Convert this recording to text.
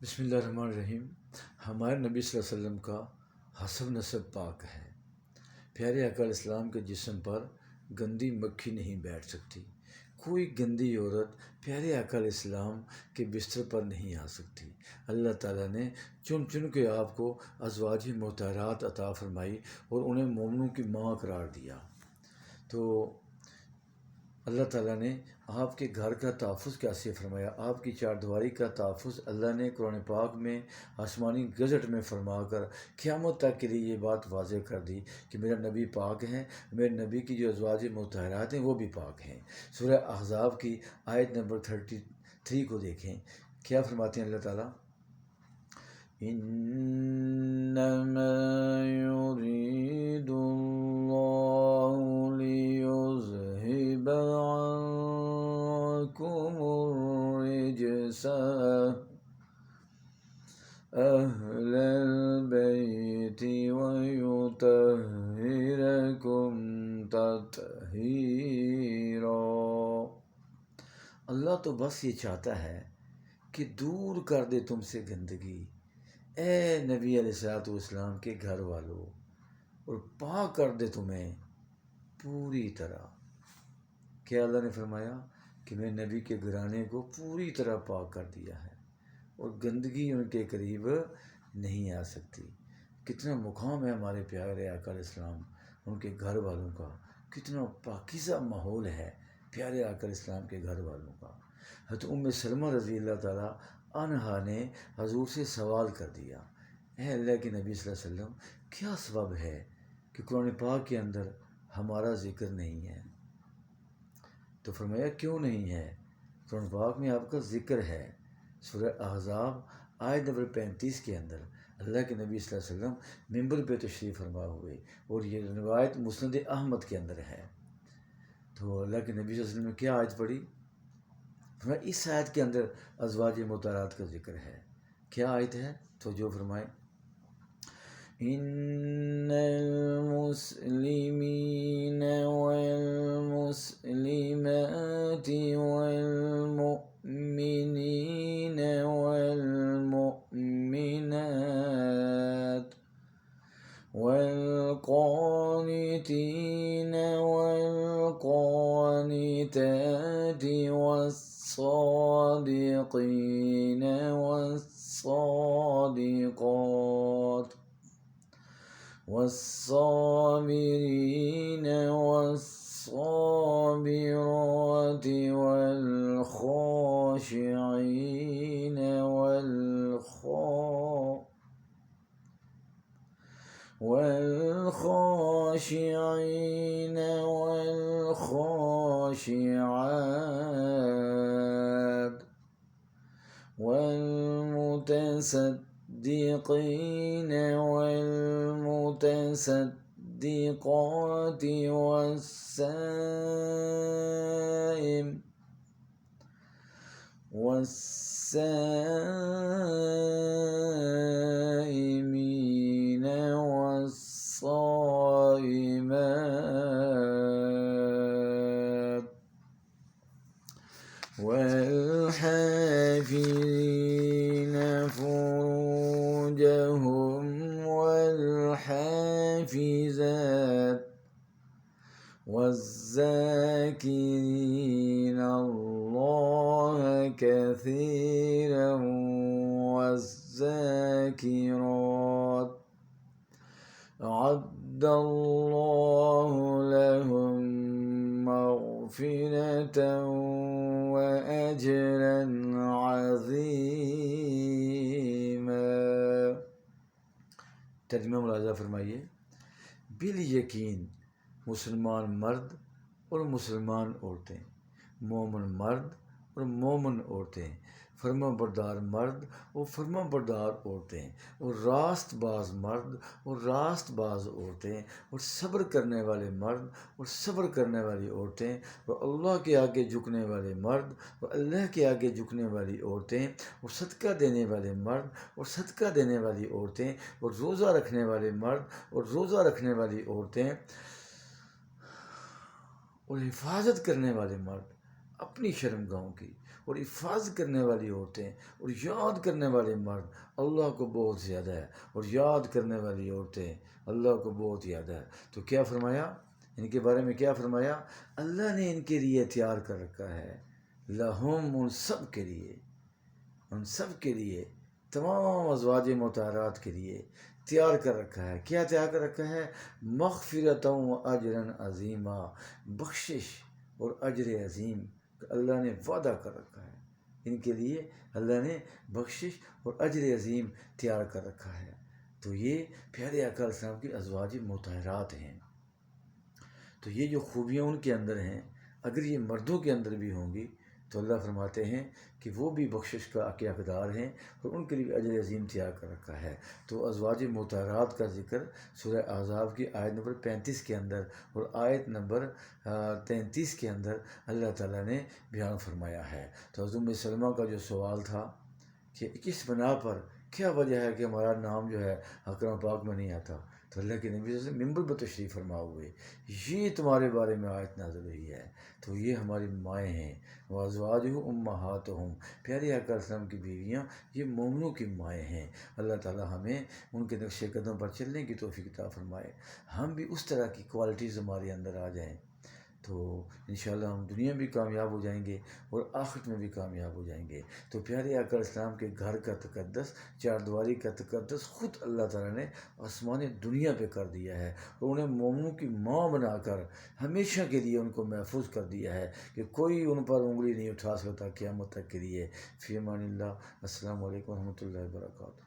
بسم اللہ الرحمن الرحیم۔ ہمارے نبی صلی اللہ علیہ وسلم کا حسب نسب پاک ہے۔ پیارے آقا علیہ السلام کے جسم پر گندی مکھی نہیں بیٹھ سکتی، کوئی گندی عورت پیارے آقا علیہ السلام کے بستر پر نہیں آ سکتی۔ اللہ تعالیٰ نے چن چن کے آپ کو ازواج مطہرات عطا فرمائی اور انہیں مومنوں کی ماں قرار دیا۔ تو اللہ تعالیٰ نے آپ کے گھر کا تحفظ کیسے فرمایا؟ آپ کی چار دیواری کا تحفظ اللہ نے قرآن پاک میں آسمانی گزٹ میں فرما کر قیامت تک کے لیے یہ بات واضح کر دی کہ میرا نبی پاک ہے، میرے نبی کی جو ازواج مطہرات ہیں وہ بھی پاک ہیں۔ سورہ احزاب کی آیت نمبر 33 کو دیکھیں، کیا فرماتے ہیں اللہ تعالیٰ؟ انما يريد الله ليذهب عنكم الرجس أهل البيت ويطهركم تطهيرا۔ اللہ تو بس یہ چاہتا ہے کہ دور کر دے تم سے گندگی، اے نبی علیہ السلام کے گھر والوں، اور پاک کر دے تمہیں پوری طرح۔ کیا اللہ نے فرمایا کہ میں نبی کے گھرانے کو پوری طرح پاک کر دیا ہے اور گندگی ان کے قریب نہیں آ سکتی۔ کتنا مقام ہے ہمارے پیارے آقا علیہ السلام، ان کے گھر والوں کا کتنا پاکیزہ ماحول ہے پیارے آقا علیہ السلام کے گھر والوں کا۔ حضرت سلمہ رضی اللہ تعالیٰ عنہا نے حضور سے سوال کر دیا، اے اللہ کے نبی صلی اللہ علیہ وسلم، کیا سبب ہے کہ قرآن پاک کے اندر ہمارا ذکر نہیں ہے؟ تو فرمایا کیوں نہیں ہے؟ قرآن پاک میں آپ کا ذکر ہے۔ سورہ احزاب آیت نمبر 35 کے اندر اللہ کے نبی صلی اللہ علیہ وسلم ممبر پہ تشریف فرما ہوئے، اور یہ روایت مسند احمد کے اندر ہے۔ تو اللہ کے نبی صلی اللہ علیہ وسلم نے کیا آیت پڑھی؟ اس آیت کے اندر ازواج مطہرات کا ذکر ہے۔ کیا آیت ہے؟ تو جو فرمائے، ان المسلمین والمسلمات والمؤمنین والمؤمنات والقانتين والقانتات والصادقين والصادقات والصابرين والصابرات والخاشعين والخاشعين والخاشعات والمتصدقين والمتصدقات والسائمين والصائمات والحافظين فروجهم والحافظات والذاكرين الله كثيرا والذاكرات أعد الله لهم مغفرة وأجرا عظيما۔ ترجمہ ملاحظہ فرمائیے، بالیقین مسلمان مرد اور مسلمان عورتیں، مومن مرد اور مومن عورتیں، فرما بردار مرد اور فرما بردار عورتیں، اور راست باز مرد اور راست باز عورتیں، اور صبر کرنے والے مرد اور صبر کرنے والی عورتیں، اور اللہ کے آگے جھکنے والے مرد اور اللہ کے آگے جھکنے والی عورتیں، اور صدقہ دینے والے مرد اور صدقہ دینے والی عورتیں، اور روزہ رکھنے والے مرد اور روزہ رکھنے والی عورتیں، اور حفاظت کرنے والے مرد اپنی شرمگاہوں کی اور حفاظت کرنے والی عورتیں اور یاد کرنے والے مرد اللہ کو بہت زیادہ ہے، اور یاد کرنے والی عورتیں اللہ کو بہت زیادہ ہے۔ تو کیا فرمایا ان کے بارے میں؟ کیا فرمایا؟ اللہ نے ان کے لیے تیار کر رکھا ہے، لہم، ان سب کے لیے، ان سب کے لیے، تمام ازواج مطہرات کے لیے تیار کر رکھا ہے۔ کیا تیار کر رکھا ہے؟ مغفرۃ و اجرا عظیما، بخشش اور اجر عظیم اللہ نے وعدہ کر رکھا ہے ان کے لیے۔ اللہ نے بخشش اور اجر عظیم تیار کر رکھا ہے۔ تو یہ پیارے آقا علیہ السلام کی ازواج مطہرات ہیں۔ تو یہ جو خوبیاں ان کے اندر ہیں، اگر یہ مردوں کے اندر بھی ہوں گی تو اللہ فرماتے ہیں کہ وہ بھی بخشش کا کے حقدار ہیں، اور ان کے لیے اجر عظیم تیار کر رکھا ہے۔ تو ازواج مطہرات کا ذکر سورہ احزاب کی آیت نمبر 35 کے اندر اور آیت نمبر 33 کے اندر اللہ تعالیٰ نے بیان فرمایا ہے۔ تو حضرت ام سلمہ کا جو سوال تھا کہ کس بنا پر، کیا وجہ ہے کہ ہمارا نام جو ہے اقرام پاک میں نہیں آتا، تو اللہ کے نبی صلی اللہ علیہ وسلم ممبر پر تشریف فرما ہوئے، یہ تمہارے بارے میں آیت نازل ہوئی ہے۔ تو یہ ہماری مائیں ہیں، وازواجہ امہاتہم، پیارے آقا علیہ السلام کی بیویاں یہ مومنوں کی مائیں ہیں۔ اللہ تعالیٰ ہمیں ان کے نقش قدم پر چلنے کی توفیق عطا فرمائے، ہم بھی اس طرح کی کوالٹیز ہمارے اندر آ جائیں، تو انشاءاللہ ہم دنیا بھی کامیاب ہو جائیں گے اور آخرت میں بھی کامیاب ہو جائیں گے۔ تو پیارے آقا علیہ السلام کے گھر کا تقدس، چار دیواری کا تقدس خود اللہ تعالیٰ نے آسمان دنیا پہ کر دیا ہے، اور انہیں مومنوں کی ماں بنا کر ہمیشہ کے لیے ان کو محفوظ کر دیا ہے کہ کوئی ان پر انگلی نہیں اٹھا سکتا قیامت تک کے لیے۔ فی امان اللہ، السلام علیکم و رحمۃ اللہ وبرکاتہ۔